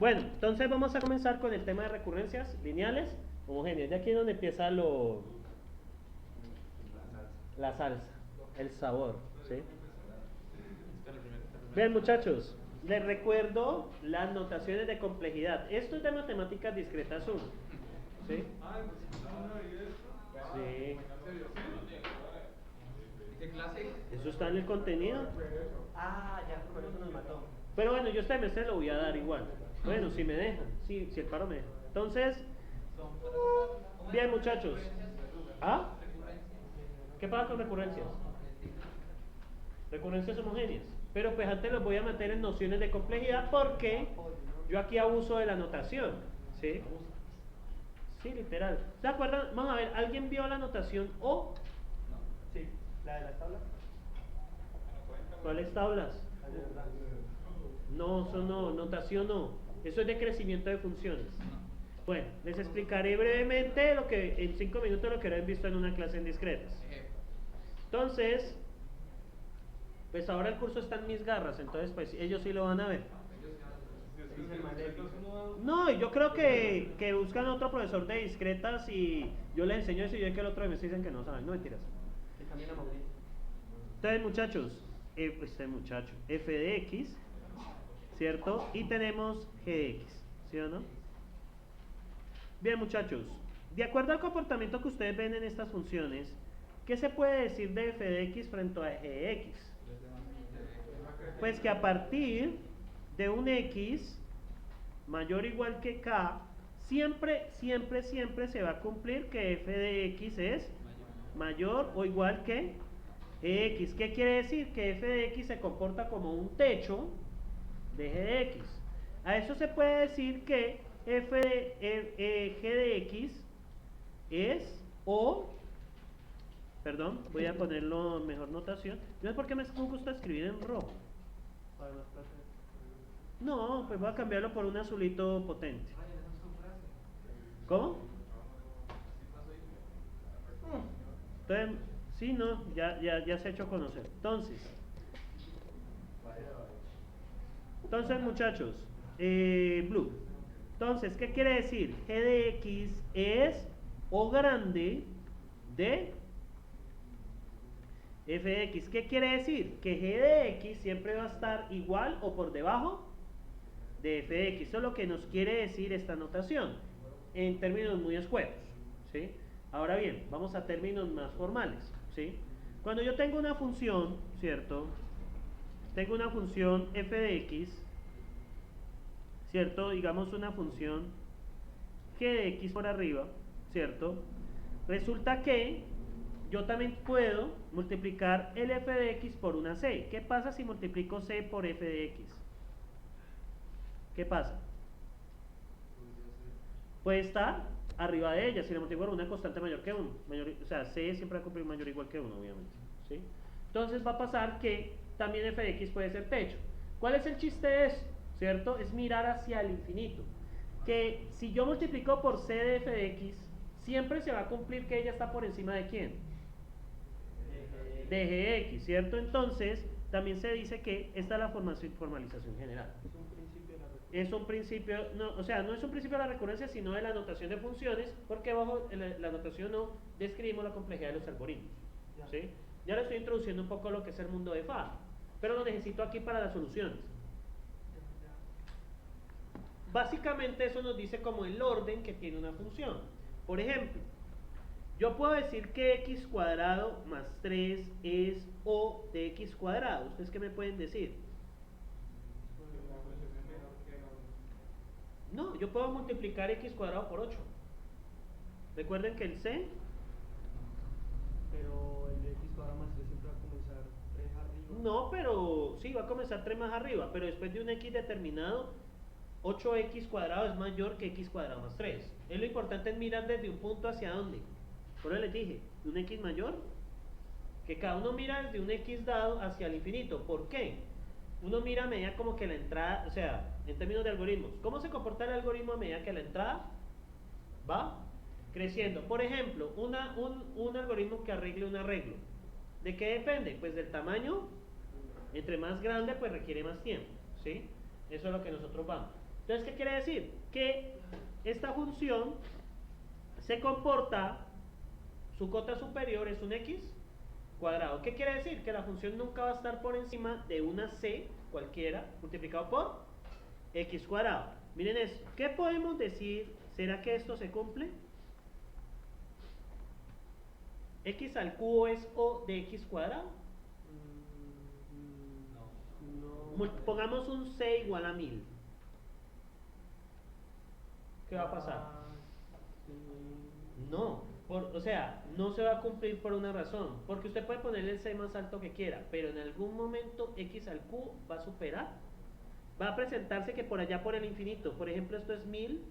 Bueno, entonces vamos a comenzar con el tema de recurrencias lineales homogéneas. Ya aquí es donde empieza la salsa, el sabor, ¿sí? Bien, muchachos, les recuerdo las notaciones de complejidad. Esto es de matemáticas discretas 1, ¿sí? Sí. ¿Qué clase? Eso está en el contenido. Ah, ya, por eso nos mató. Pero bueno, yo este semestre lo voy a dar igual. Bueno, si me dejan, si el paro me deja. Entonces, bien, muchachos. ¿Ah? ¿Qué pasa con recurrencias? Recurrencias homogéneas. Pero pues antes los voy a meter en nociones de complejidad porque yo aquí abuso de la notación. ¿Sí? Sí, literal. ¿Se acuerdan? Vamos a ver, ¿alguien vio la notación O? Sí, la de las tablas. ¿Cuáles tablas? La de verdad. No, eso no, notación no. Eso es de crecimiento de funciones. Bueno, les explicaré brevemente lo que en 5 minutos lo que habían visto en una clase en discretas. Entonces, pues ahora el curso está en mis garras, entonces pues ellos sí lo van a ver. No, yo creo que buscan otro profesor de discretas y yo les enseño eso y yo que el otro me dicen que no saben, no mentiras. Que también a Mauricio. Entonces muchachos, f de x, ¿cierto? Y tenemos g de x, ¿sí o no? Bien, muchachos, de acuerdo al comportamiento que ustedes ven en estas funciones, ¿qué se puede decir de f de x frente a g de x? Pues que a partir de un x mayor o igual que k, siempre se va a cumplir que f de x es mayor o igual que gx. ¿Qué quiere decir? Que f de x se comporta como un techo de g de x. A eso se puede decir que g de x es perdón, voy a ponerlo en mejor notación. No es porque me gusta escribir en rojo. No, pues voy a cambiarlo por un azulito potente. ¿Cómo? Entonces, sí, no, ya se ha hecho conocer. Entonces muchachos, Blue. Entonces, ¿qué quiere decir? G de X es O grande de f de x. ¿Qué quiere decir? Que g de x siempre va a estar igual o por debajo de f de x. Eso es lo que nos quiere decir esta notación en términos muy escuetos, ¿sí? Ahora bien, vamos a términos más formales, ¿sí? Cuando yo tengo una función, ¿cierto? Tengo una función f de x, ¿cierto? Digamos una función g de x por arriba, ¿cierto? Resulta que yo también puedo multiplicar el f de x por una c. ¿Qué pasa si multiplico c por f de x? ¿Qué pasa? Puede estar arriba de ella si la multiplico por una constante mayor que 1. O sea, c siempre va a cumplir mayor o igual que 1, obviamente. ¿Sí? Entonces va a pasar que también f de x puede ser techo. ¿Cuál es el chiste de esto? ¿Cierto? Es mirar hacia el infinito. Que si yo multiplico por c de f de x, siempre se va a cumplir que ella está por encima de ¿quién? De gx, ¿cierto? Entonces, también se dice que esta es la formalización general. Es un principio, no, o sea, no es un principio de la recurrencia, sino de la notación de funciones, porque bajo la notación no describimos la complejidad de los algoritmos. ¿Sí? Ya le estoy introduciendo un poco lo que es el mundo de FA, pero lo necesito aquí para las soluciones. Básicamente eso nos dice como el orden que tiene una función. Por ejemplo, yo puedo decir que x cuadrado más 3 es O de x cuadrado. ¿Ustedes qué me pueden decir? No, yo puedo multiplicar x cuadrado por 8. Recuerden que el c... Pero el x cuadrado más 3 siempre va a comenzar 3 arriba. No, pero sí, va a comenzar 3 más arriba, pero después de un x determinado, 8x cuadrado es mayor que x cuadrado más 3. Es lo importante es mirar desde un punto hacia dónde. Por eso les dije, un x mayor, que cada uno mira desde un x dado hacia el infinito. ¿Por qué? Uno mira a medida como que la entrada, o sea, en términos de algoritmos, ¿cómo se comporta el algoritmo a medida que la entrada va creciendo? Por ejemplo, un algoritmo que arregle un arreglo. ¿De qué depende? Pues del tamaño. Entre más grande, pues requiere más tiempo, ¿sí? Eso es lo que nosotros vamos. Entonces, ¿qué quiere decir? Que esta función se comporta, su cota superior es un x cuadrado. ¿Qué quiere decir? Que la función nunca va a estar por encima de una c cualquiera multiplicado por x cuadrado. Miren esto. ¿Qué podemos decir? ¿Será que esto se cumple? X al cubo es O de X cuadrado. No. Pongamos un C igual a 1000. ¿Qué va a pasar? Sí. No, o sea, no se va a cumplir por una razón. Porque usted puede ponerle el C más alto que quiera, pero en algún momento X al cubo va a superar. Va a presentarse que por allá por el infinito. Por ejemplo, esto es 1000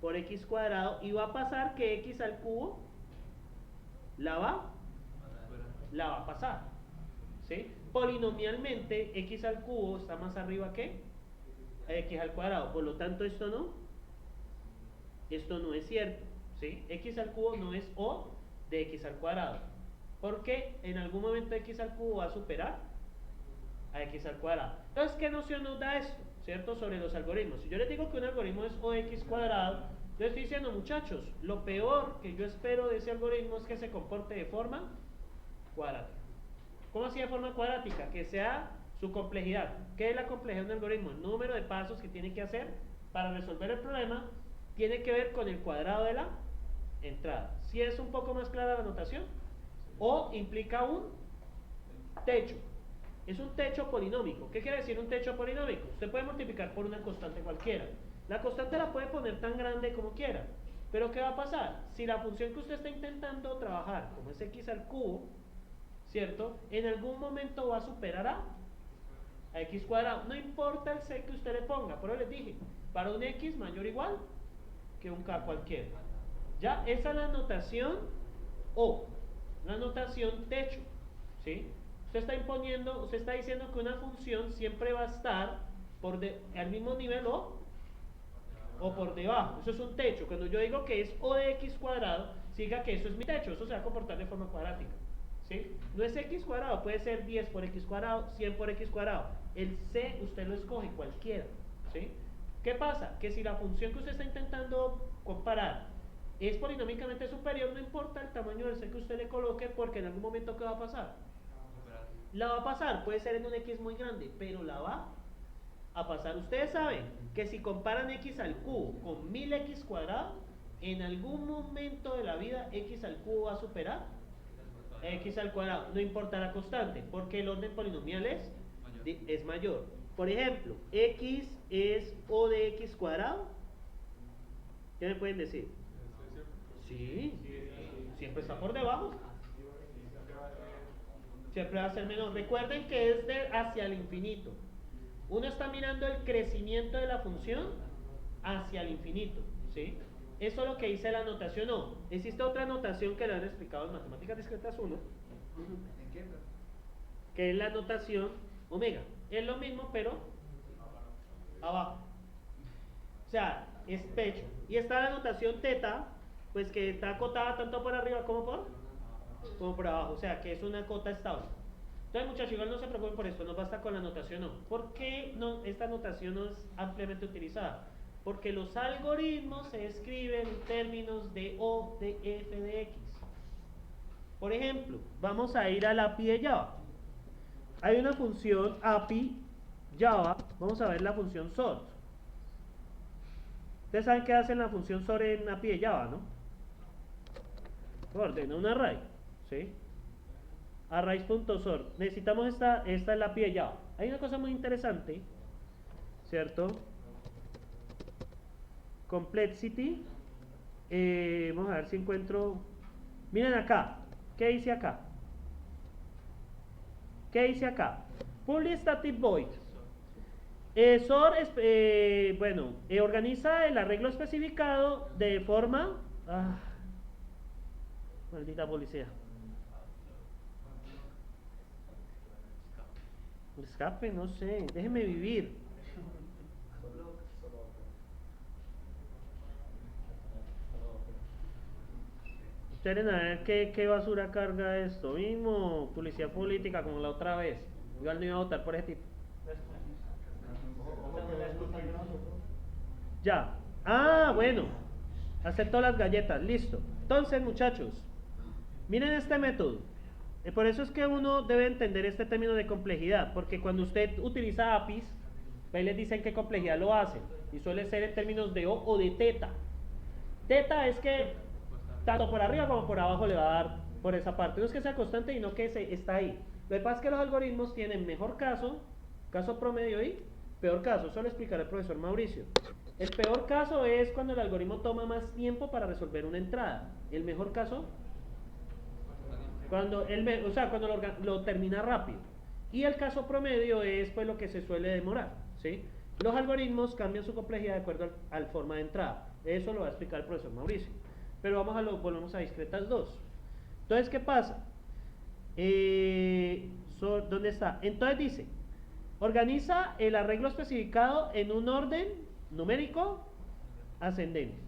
por X cuadrado. Y va a pasar que X al cubo la va a pasar, ¿sí? Polinomialmente x al cubo está más arriba que x al cuadrado, por lo tanto esto no es cierto, ¿sí? X al cubo no es O de x al cuadrado, porque en algún momento x al cubo va a superar a x al cuadrado. Entonces, ¿qué noción nos da esto? ¿Cierto? Sobre los algoritmos. Si yo les digo que un algoritmo es O de x cuadrado, yo estoy diciendo, muchachos, lo peor que yo espero de ese algoritmo es que se comporte de forma cuadrática. ¿Cómo así de forma cuadrática? Que sea su complejidad. ¿Qué es la complejidad de un algoritmo? El número de pasos que tiene que hacer para resolver el problema tiene que ver con el cuadrado de la entrada. ¿Sí es un poco más clara la notación? O implica un techo. Es un techo polinómico. ¿Qué quiere decir un techo polinómico? Usted puede multiplicar por una constante cualquiera. La constante la puede poner tan grande como quiera. Pero ¿qué va a pasar? Si la función que usted está intentando trabajar, como es x al cubo, ¿cierto? En algún momento va a superar a x cuadrado. No importa el c que usted le ponga. Por eso les dije, para un x mayor o igual que un k cualquiera. Ya, esa es la notación O, la notación techo, ¿sí? Usted está diciendo que una función siempre va a estar al mismo nivel o por debajo. Eso es un techo. Cuando yo digo que es O de x cuadrado, significa que eso es mi techo. Eso se va a comportar de forma cuadrática, ¿sí? No es x cuadrado, puede ser 10 por x cuadrado, 100 por x cuadrado. El c usted lo escoge cualquiera, ¿sí? ¿Qué pasa? Que si la función que usted está intentando comparar es polinómicamente superior, no importa el tamaño del c que usted le coloque, porque en algún momento ¿qué va a pasar? La va a pasar, puede ser en un x muy grande, pero la va a pasar. Ustedes saben que si comparan x al cubo con 1000x cuadrado, en algún momento de la vida x al cubo va a superar x al cuadrado, no importa la constante, porque el orden polinomial es mayor. Por ejemplo, x es O de x cuadrado. ¿Qué me pueden decir? Sí, siempre está por debajo. Siempre va a ser menor. Recuerden que es hacia el infinito. Uno está mirando el crecimiento de la función hacia el infinito, ¿sí? Eso es lo que dice la notación. No, existe otra notación que le han explicado en Matemáticas Discretas 1, que es la notación omega. Es lo mismo, pero abajo. O sea, es pecho. Y está la notación teta, pues que está acotada tanto por arriba como por abajo. O sea, que es una cota estable. Entonces, muchachos, igual no se preocupen por esto, no basta con la notación no. ¿Por qué no, esta notación no es ampliamente utilizada? Porque los algoritmos se escriben en términos de O de f de x. Por ejemplo, vamos a ir al API de Java. Hay una función API Java, vamos a ver la función sort. Ustedes saben qué hace la función sort en API de Java, ¿no? Ordena un array, ¿sí? Arrays.sort. Necesitamos esta es la API de Java. Hay una cosa muy interesante, ¿cierto? Complexity. Vamos a ver si encuentro. Miren acá. ¿Qué dice acá? ¿Qué dice acá? Public static void. Sort organiza el arreglo especificado de forma. Maldita policía. Escape, no sé. Déjeme vivir. Esperen a ver qué basura carga esto. Mismo publicidad política como la otra vez. Igual no iba a votar por ese tipo. Ya. Ah, bueno. Acepto las galletas, listo. Entonces, muchachos, miren este método. Por eso es que uno debe entender este término de complejidad, porque cuando usted utiliza APIs, ahí les dicen qué complejidad lo hacen, y suele ser en términos de O o de teta. Teta es que tanto por arriba como por abajo le va a dar por esa parte. No es que sea constante y no que está ahí. Lo que pasa es que los algoritmos tienen mejor caso, caso promedio y peor caso. Eso lo explicará el profesor Mauricio. El peor caso es cuando el algoritmo toma más tiempo para resolver una entrada. El mejor caso, cuando cuando lo termina rápido. Y el caso promedio es pues lo que se suele demorar, ¿sí? Los algoritmos cambian su complejidad de acuerdo al forma de entrada. Eso lo va a explicar el profesor Mauricio. Pero volvemos a discretas 2. Entonces, ¿qué pasa? ¿Dónde está? Entonces dice, organiza el arreglo especificado en un orden numérico ascendente.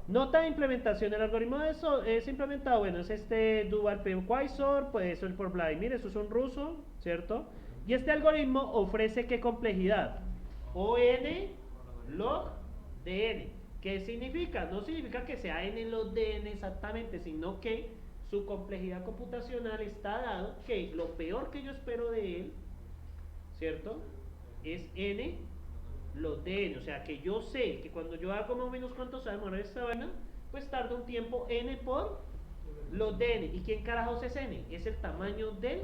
Nota de implementación. El algoritmo de eso es implementado, bueno, es este Dual Quasar, puede ser por Vladimir, eso es un ruso, ¿cierto? Y este algoritmo ofrece ¿qué complejidad? ON log dn. ¿Qué significa? No significa que sea n log dn exactamente, sino que su complejidad computacional está dado que lo peor que yo espero de él, ¿cierto? Es n log dn, o sea que yo sé que cuando yo hago más o menos cuánto se va a demorar esta vaina, pues tarda un tiempo n por log dn. ¿Y quién carajos es n? Es el tamaño del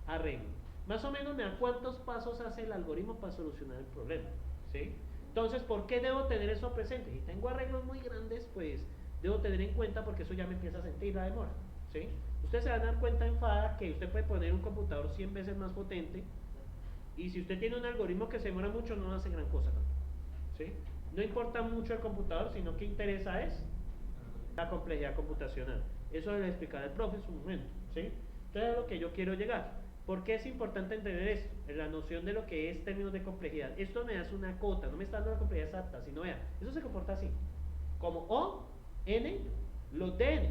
arreglo. Más o menos me da cuántos pasos hace el algoritmo para solucionar el problema, ¿sí? Entonces, ¿por qué debo tener eso presente? Si tengo arreglos muy grandes, pues debo tener en cuenta porque eso ya me empieza a sentir la demora, ¿sí? Ustedes se van a dar cuenta en FADA que usted puede poner un computador 100 veces más potente y si usted tiene un algoritmo que se demora mucho, no hace gran cosa tampoco, ¿sí? No importa mucho el computador, sino que interesa es la complejidad computacional. Eso le explicará el profe en su momento, ¿sí? Entonces es a lo que yo quiero llegar. ¿Por qué es importante entender esto? La noción de lo que es términos de complejidad. Esto me hace una cota, no me está dando la complejidad exacta, sino vea, eso se comporta así. Como O, N, log de N.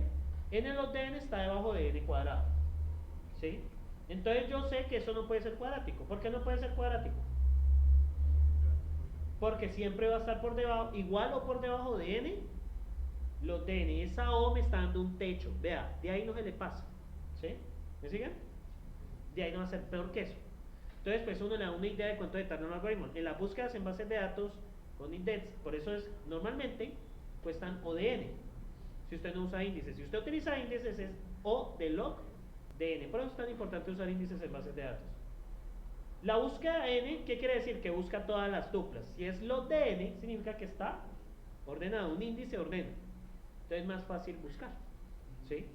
N log de N está debajo de N cuadrado. ¿Sí? Entonces yo sé que eso no puede ser cuadrático. ¿Por qué no puede ser cuadrático? Porque siempre va a estar por debajo, igual o por debajo de N, log de N. Esa O me está dando un techo. Vea, de ahí no se le pasa. ¿Sí? ¿Me siguen? De ahí no va a ser peor que eso. Entonces, pues uno le da una idea de cuánto tarda un algoritmo. En las búsquedas en bases de datos con index, por eso es normalmente cuestan O de n. Si usted no usa índices, si usted utiliza índices es O de log de n. Por eso es tan importante usar índices en bases de datos. La búsqueda n, ¿qué quiere decir? Que busca todas las tuplas. Si es log de n, significa que está ordenado. Un índice ordena. Entonces es más fácil buscar. ¿Sí?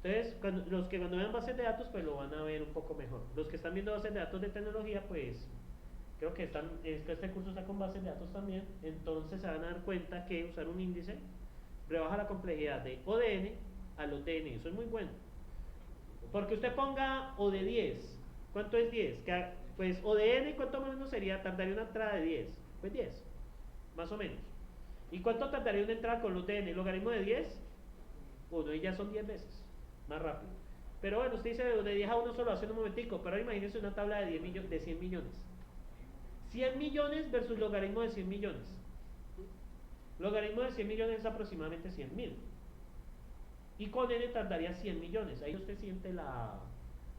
Entonces, los que cuando vean bases de datos, pues lo van a ver un poco mejor. Los que están viendo bases de datos de tecnología, pues creo que este curso está con bases de datos también. Entonces se van a dar cuenta que usar un índice rebaja la complejidad de O de n a los de n. Eso es muy bueno. Porque usted ponga O de 10. ¿Cuánto es 10? Pues O de n, ¿cuánto más o menos sería? Tardaría una entrada de 10. Pues 10, más o menos. ¿Y cuánto tardaría una entrada con los de n? ¿El logaritmo de 10? 1, y ya son 10 veces. Más rápido. Pero bueno, usted dice de 10 a 1 solo hace un momentico, pero imagínense una tabla de 100 millones. 100 millones versus logaritmo de 100 millones. Logaritmo de 100 millones es aproximadamente 100.000. Y con n tardaría 100 millones. Ahí usted siente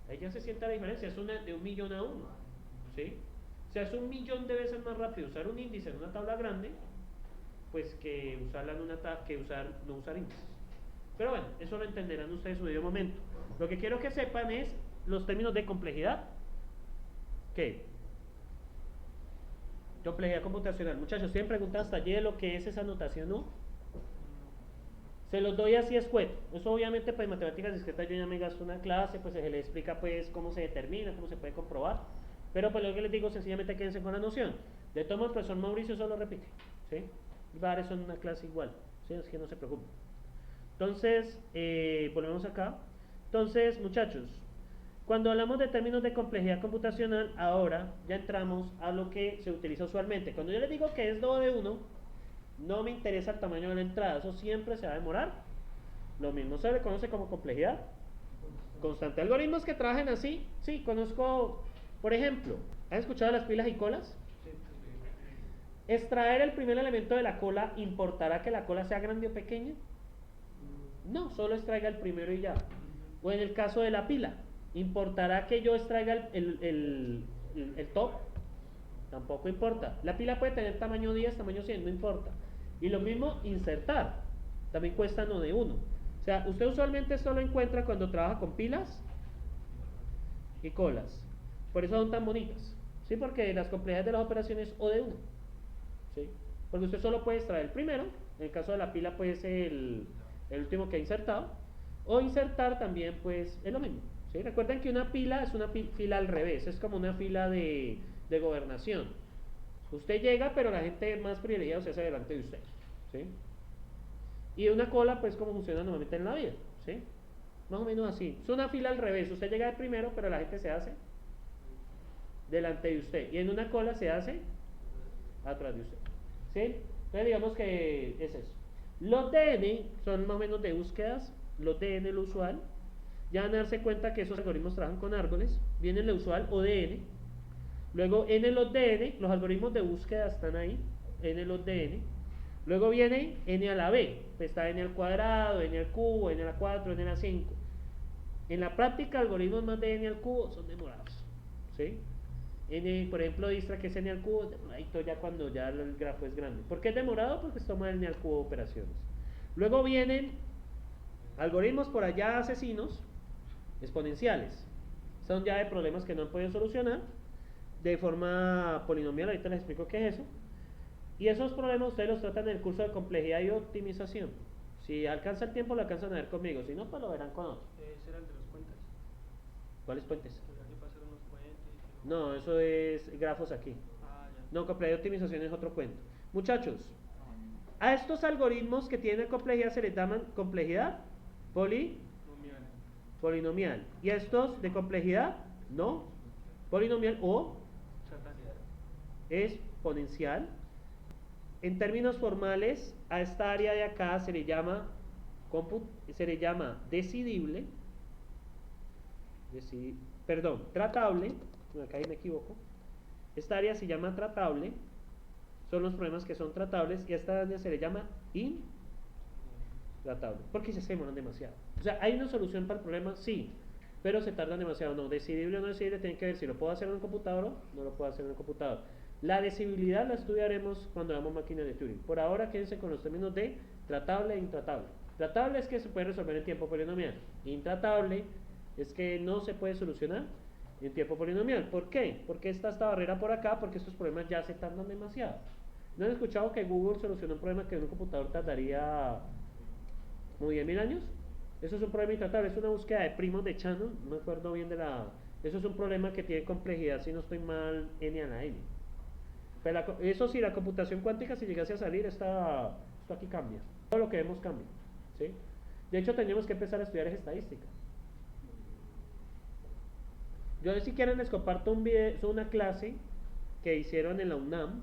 ahí ya se siente la diferencia. Es de 1 millón a 1. ¿Sí? O sea, es 1 millón de veces más rápido usar un índice en una tabla grande, pues que usarla en una tabla, no usar índices. Pero bueno, eso lo entenderán ustedes en su debido momento. Lo que quiero que sepan es los términos de complejidad. ¿Qué? Complejidad computacional. Muchachos, ¿tienen preguntas hasta allí de lo que es esa notación, no? Se los doy así escueto. Eso obviamente, pues matemáticas discretas yo ya me gasto una clase, pues se les explica pues cómo se determina, cómo se puede comprobar. Pero pues lo que les digo, sencillamente quédense con la noción. De todo modo, el profesor Mauricio solo repite, ¿sí? Y va a dar eso en una clase igual, ¿sí? Es que no se preocupen. Entonces, volvemos acá. Entonces, muchachos, cuando hablamos de términos de complejidad computacional, ahora ya entramos a lo que se utiliza usualmente. Cuando yo les digo que es do de 1, no me interesa el tamaño de la entrada, eso siempre se va a demorar. Lo mismo se le conoce como complejidad constante. Algoritmos que trabajen así, sí, conozco, por ejemplo, ¿han escuchado las pilas y colas? Extraer el primer elemento de la cola, ¿importará que la cola sea grande o pequeña? No, solo extraiga el primero y ya. O en el caso de la pila, ¿importará que yo extraiga el top? Tampoco importa. La pila puede tener tamaño 10, tamaño 100, no importa. Y lo mismo insertar, también cuesta no de uno. O sea, usted usualmente esto lo encuentra cuando trabaja con pilas y colas. Por eso son tan bonitas. ¿Sí? Porque las complejidades de las operaciones o de uno. ¿Sí? Porque usted solo puede extraer el primero. En el caso de la pila puede ser el último que ha insertado. O insertar también pues es lo mismo. ¿Sí? Recuerden que una pila es una fila al revés. Es como una fila de gobernación. Usted llega, pero la gente más privilegiada se hace delante de usted. ¿Sí? Y una cola, pues como funciona normalmente en la vida. ¿Sí? Más o menos así. Es una fila al revés. Usted llega de primero, pero la gente se hace delante de usted. Y en una cola se hace atrás de usted. ¿Sí? Entonces digamos que es eso. Los DN son más o menos de búsquedas. Los DN, lo usual. Ya van a darse cuenta que esos algoritmos trabajan con árboles. Viene lo usual, ODN. Luego N los DN, los algoritmos de búsqueda están ahí. N los DN. Luego viene N a la B. Pues está N al cuadrado, N al cubo, N a la 4, N a la 5. En la práctica, algoritmos más de N al cubo son demorados. ¿Sí? N, por ejemplo, Distra, que es N al cubo, es demoradito ya cuando ya el grafo es grande. ¿Por qué es demorado? Porque se toma N al cubo operaciones. Luego vienen algoritmos por allá asesinos, exponenciales. Son ya de problemas que no han podido solucionar de forma polinomial. Ahorita les explico qué es eso. Y esos problemas ustedes los tratan en el curso de complejidad y optimización. Si alcanza el tiempo, lo alcanzan a ver conmigo. Si no, pues lo verán con otro. ¿Ese era el de los puentes? ¿Cuáles puentes? ¿Aquí pasaron los puentes? No, eso es grafos aquí. Ah, ya. No, complejidad y optimización es otro cuento. Muchachos, a estos algoritmos que tienen complejidad se les llaman complejidad polinomial. Y a estos de complejidad no polinomial o exponencial. En términos formales, a esta área de acá se le llama decidible, tratable. Acá me equivoco. Esta área se llama tratable. Son los problemas que son tratables. Y a esta área se le llama intratable. Porque se demoran demasiado. O sea, ¿hay una solución para el problema? Sí. Pero se tardan demasiado. No, decidible o no decidible tiene que ver si lo puedo hacer en un computador o no lo puedo hacer en un computador. La decidibilidad la estudiaremos cuando hagamos máquinas de Turing. Por ahora quédense con los términos de tratable e intratable. Tratable es que se puede resolver en tiempo polinomial. Intratable es que no se puede solucionar en tiempo polinomial. ¿Por qué? Porque está esta barrera por acá, porque estos problemas ya se tardan demasiado. ¿No han escuchado que Google solucionó un problema que en un computador tardaría como 10.000 años? Eso es un problema intratable, es una búsqueda de primos de Shannon, no me acuerdo bien de la... Eso es un problema que tiene complejidad, si no estoy mal, n a la n. Pero eso sí, la computación cuántica, si llegase a salir, esto aquí cambia. Todo lo que vemos cambia. ¿Sí? De hecho, tenemos que empezar a estudiar estadística. Yo, si quieren, les comparto un video, una clase que hicieron en la UNAM,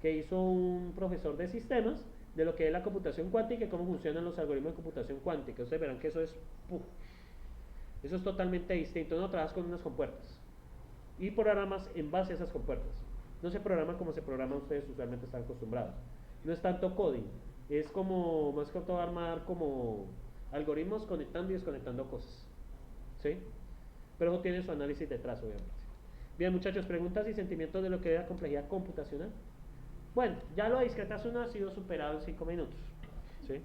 que hizo un profesor de sistemas, de lo que es la computación cuántica y cómo funcionan los algoritmos de computación cuántica. Ustedes verán que eso es totalmente distinto. No trabajas con unas compuertas y programas en base a esas compuertas. No se programa como se programa, ustedes usualmente están acostumbrados. No es tanto coding, es como más que todo armar como algoritmos conectando y desconectando cosas. ¿Sí? Pero eso tiene su análisis detrás, obviamente. Bien, muchachos, preguntas y sentimientos de lo que es la complejidad computacional. Bueno, ya lo de discretación no ha sido superado en 5 minutos. ¿Sí?